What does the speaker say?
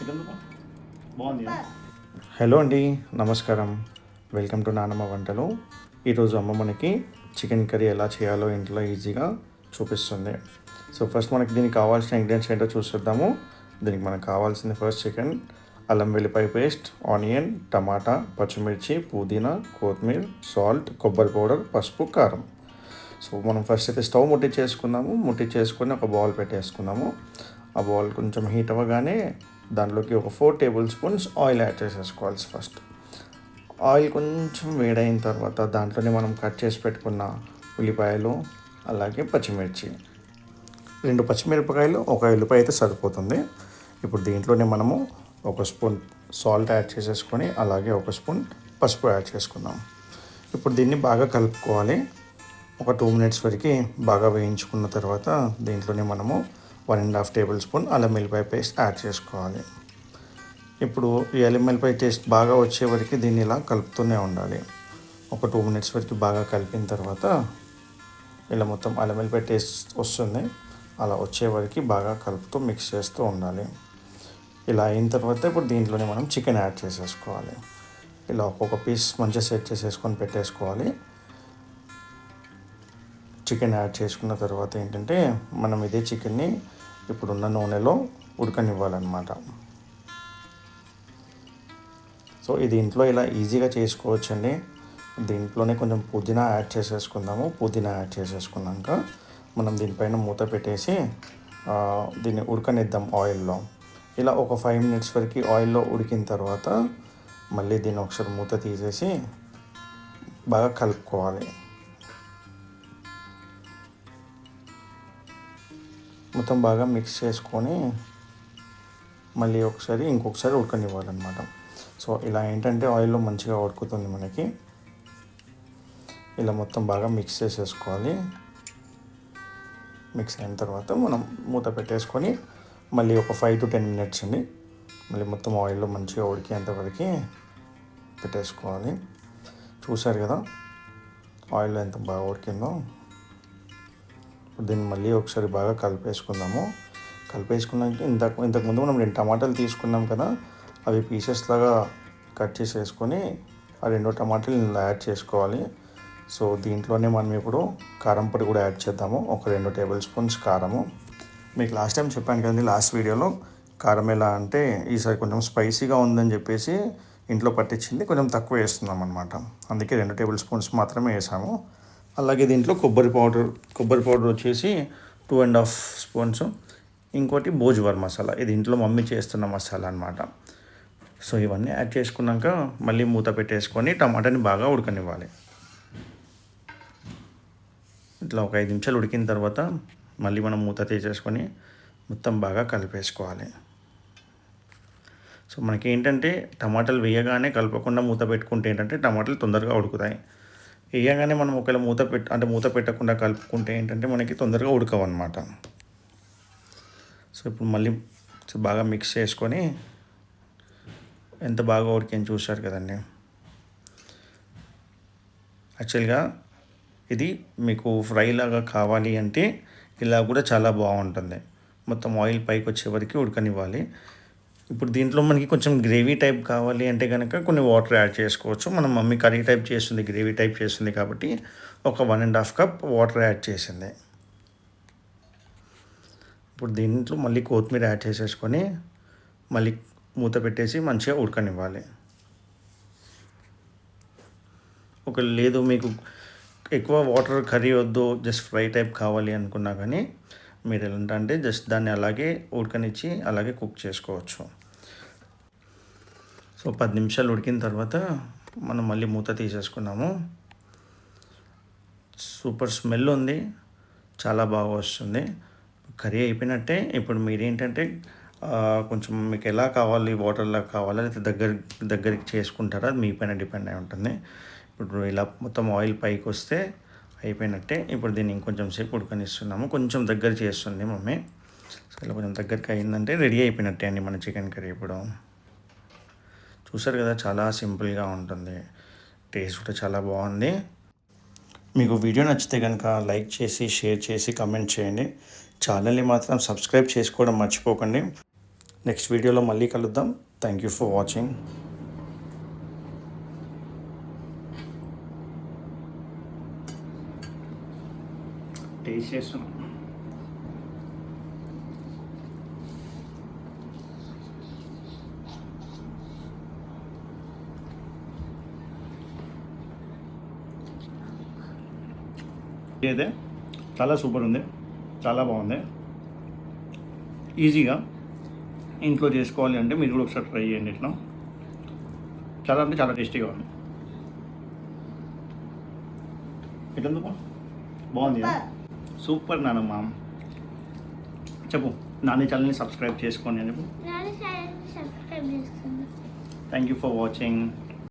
బాగుంది. హలో అండి, నమస్కారం. వెల్కమ్ టు నానమ్మ వంటలు. ఈరోజు అమ్మ మనకి చికెన్ కర్రీ ఎలా చేయాలో ఇంట్లో ఈజీగా చూపిస్తుంది. సో ఫస్ట్ మనకి దీనికి కావాల్సిన ఇంగ్రీడియంట్స్ ఏంటో చూసేద్దాము. దీనికి మనకు కావాల్సింది ఫస్ట్ చికెన్, అల్లం వెల్లిపాయ పేస్ట్, ఆనియన్, టమాటా, పచ్చిమిర్చి, పుదీనా, కొత్తిమీర, సాల్ట్, కొబ్బరి పౌడర్, పసుపు, కారం. సో మనం ఫస్ట్ అయితే స్టవ్ ముట్టించేసుకొని ఒక బౌల్ పెట్టేసుకున్నాము. ఆ బౌల్ కొంచెం హీట్ అవ్వగానే దాంట్లోకి ఒక 4 టేబుల్ స్పూన్స్ ఆయిల్ యాడ్ చేసేసుకోవాలి. ఫస్ట్ ఆయిల్ కొంచెం వేడైన తర్వాత దాంట్లోనే మనం కట్ చేసి పెట్టుకున్న ఉల్లిపాయలు, అలాగే పచ్చిమిర్చి, 2 పచ్చిమిరపకాయలు, ఒక ఉల్లిపాయ అయితే సరిపోతుంది. ఇప్పుడు దీంట్లోనే మనము ఒక స్పూన్ సాల్ట్ యాడ్ చేసేసుకొని అలాగే ఒక స్పూన్ పసుపు యాడ్ చేసుకుందాం. ఇప్పుడు దీన్ని బాగా కలుపుకోవాలి. ఒక 2 మినిట్స్ వరకు బాగా వేయించుకున్న తర్వాత దీంట్లోనే మనము 1.5 టేబుల్ స్పూన్ అల్లం వెల్లిపాయ పేస్ట్ యాడ్ చేసుకోవాలి. ఇప్పుడు ఈ అల్లం వెల్లిపాయ టేస్ట్ బాగా వచ్చే వరకు దీన్ని ఇలా కలుపుతూనే ఉండాలి. ఒక 2 మినిట్స్ వరకు బాగా కలిపిన తర్వాత ఇలా మొత్తం అల్లం వెల్లిపాయ టేస్ట్ వస్తుంది. అలా వచ్చే వరకు బాగా కలుపుతూ మిక్స్ చేస్తూ ఉండాలి. ఇలా అయిన తర్వాత ఇప్పుడు దీంట్లోనే మనం చికెన్ యాడ్ చేసేసుకోవాలి. ఇలా ఒక్కొక్క పీస్ మంచిగా సెట్ చేసేసుకొని పెట్టేసుకోవాలి. చికెన్ యాడ్ చేసుకున్న తర్వాత ఏంటంటే మనం ఇదే చికెన్ని ఇప్పుడున్న నూనెలో ఉడకనివ్వాలన్నమాట. సో ఇది ఇంట్లో ఇలా ఈజీగా చేసుకోవచ్చండి. దీంట్లోనే కొంచెం పుదీనా యాడ్ చేసేసుకుందాము. పుదీనా యాడ్ చేసేసుకున్నాక మనం దీనిపైన మూత పెట్టేసి దీన్ని ఉడకనిద్దాం ఆయిల్లో. ఇలా ఒక 5 మినిట్స్ వరకు ఆయిల్లో ఉడికిన తర్వాత మళ్ళీ దీన్ని ఒకసారి మూత తీసేసి బాగా కలుపుకోవాలి. మొత్తం బాగా మిక్స్ చేసుకొని మళ్ళీ ఇంకొకసారి ఉడకనివ్వాలన్నమాట. సో ఇలా ఏంటంటే ఆయిల్లో మంచిగా ఉడుకుతుంది మనకి. ఇలా మొత్తం బాగా మిక్స్ చేసేసుకోవాలి. మిక్స్ అయిన తర్వాత మనం మూత పెట్టేసుకొని మళ్ళీ ఒక 5 to 10 మినిట్స్ అండి మళ్ళీ మొత్తం ఆయిల్లో మంచిగా ఉడికేంతవరకు పెట్టేసుకోవాలి. చూసారు కదా ఆయిల్లో ఎంత బాగా ఉడికిందో. దీన్ని మళ్ళీ ఒకసారి బాగా కలిపేసుకున్నాక ఇంతకుముందు మనం 2 టమాటాలు తీసుకున్నాం కదా, అవి పీసెస్ లాగా కట్ చేసేసుకొని ఆ 2 టమాటాలు ఇందులో యాడ్ చేసుకోవాలి. సో దీంట్లోనే మనం ఇప్పుడు కారం పొడి కూడా యాడ్ చేద్దాము. ఒక 2 టేబుల్ స్పూన్స్ కారము. మీకు లాస్ట్ టైం చెప్పాను కదండి, లాస్ట్ వీడియోలో కారం ఎలా అంటే ఈసారి కొంచెం స్పైసీగా ఉందని చెప్పేసి ఇంట్లో పట్టించింది కొంచెం తక్కువ వేస్తున్నాం అనమాట. అందుకే 2 టేబుల్ స్పూన్స్ మాత్రమే వేసాము. అలాగే దీంట్లో కొబ్బరి పౌడర్ వచ్చేసి 2.5 స్పూన్స్. ఇంకోటి భోజ్వర్ మసాలా, ఇది ఇంట్లో మమ్మీ చేస్తున్న మసాలా అనమాట. సో ఇవన్నీ యాడ్ చేసుకున్నాక మళ్ళీ మూత పెట్టేసుకొని టమాటాని బాగా ఉడకనివ్వాలి. ఇట్లా ఒక 5 నిమిషాలు ఉడికిన తర్వాత మళ్ళీ మనం మూత తీసేసుకొని మొత్తం బాగా కలిపేసుకోవాలి. సో మనకి ఏంటంటే టమాటాలు వేయగానే కలపకుండా మూత పెట్టుకుంటే ఏంటంటే టమాటాలు తొందరగా ఉడుకుతాయి. వేయగానే మనం ఒకవేళ మూత పెట్టకుండా కలుపుకుంటే ఏంటంటే మనకి తొందరగా ఉడకవు అనమాట. సో ఇప్పుడు మళ్ళీ బాగా మిక్స్ చేసుకొని ఎంత బాగా ఉడికింది చూశారు కదండి. యాక్చువల్గా ఇది మీకు ఫ్రై లాగా కావాలి అంటే ఇలా కూడా చాలా బాగుంటుంది. మొత్తం ఆయిల్ పైకి వచ్చే వరకు ఉడకనివ్వాలి. ఇప్పుడు దీంట్లో మనకి కొంచెం గ్రేవీ టైప్ కావాలి అంటే కనుక కొన్ని వాటర్ యాడ్ చేసుకోవచ్చు. మన మమ్మీ కర్రీ టైప్ చేస్తుంది, గ్రేవీ టైప్ చేస్తుంది కాబట్టి ఒక 1.5 కప్ వాటర్ యాడ్ చేసింది. ఇప్పుడు దీంట్లో మళ్ళీ కొత్తిమీర యాడ్ చేసేసుకొని మళ్ళీ మూత పెట్టేసి మంచిగా ఉడకనివ్వాలి. లేదు మీకు ఎక్కువ వాటర్ కర్రీ వద్దు, జస్ట్ ఫ్రై టైప్ కావాలి అనుకున్నా కానీ మీరు ఏంటంటే జస్ట్ దాన్ని అలాగే ఉడకనిచ్చి అలాగే కుక్ చేసుకోవచ్చు. సో 10 నిమిషాలు ఉడికిన తర్వాత మనం మళ్ళీ మూత తీసేసుకున్నాము. సూపర్ స్మెల్ ఉంది, చాలా బాగా వస్తుంది. కర్రీ అయిపోయినట్టే. ఇప్పుడు మీరేంటంటే కొంచెం మీకు ఎలా కావాలి, వాటర్లా కావాలా లేకపోతే దగ్గరికి చేసుకుంటారా, అది మీ పైన డిపెండ్ అయి ఉంటుంది. ఇప్పుడు ఇలా మొత్తం ఆయిల్ పైకి వస్తే అయిపోయినట్టే. ఇప్పుడు దీన్ని ఇంకొంచెం సేపు ఉడకనిస్తున్నాము. కొంచెం దగ్గర చేస్తుంది మమ్మీ. సో ఇలా కొంచెం దగ్గరికి అయిందంటే రెడీ అయిపోయినట్టే అండి మన చికెన్ కర్రీ. ఇప్పుడు చూసారు కదా, చాలా సింపుల్గా ఉంటుంది. టేస్ట్ కూడా చాలా బాగుంది. మీకు వీడియో నచ్చితే కనుక లైక్ చేసి, షేర్ చేసి, కమెంట్ చేయండి. ఛానల్ని మాత్రం సబ్స్క్రైబ్ చేసుకోవడం మర్చిపోకండి. నెక్స్ట్ వీడియోలో మళ్ళీ కలుద్దాం. Thank you for watching. Taste చేస్తున్నాం. అయితే చాలా సూపర్ ఉంది, చాలా బాగుంది. ఈజీగా ఇంట్లో చేసుకోవాలి అంటే మీరు కూడా ఒకసారి ట్రై చేయండి. ఇట్లా చాలా అంటే చాలా టేస్టీగా ఉంది. ఎట్లా బాగుంది, సూపర్ నానమ్మ. చెప్పు నాని ఛానల్ని సబ్స్క్రైబ్ చేసుకోండి అని చెప్పు. Thank you for watching.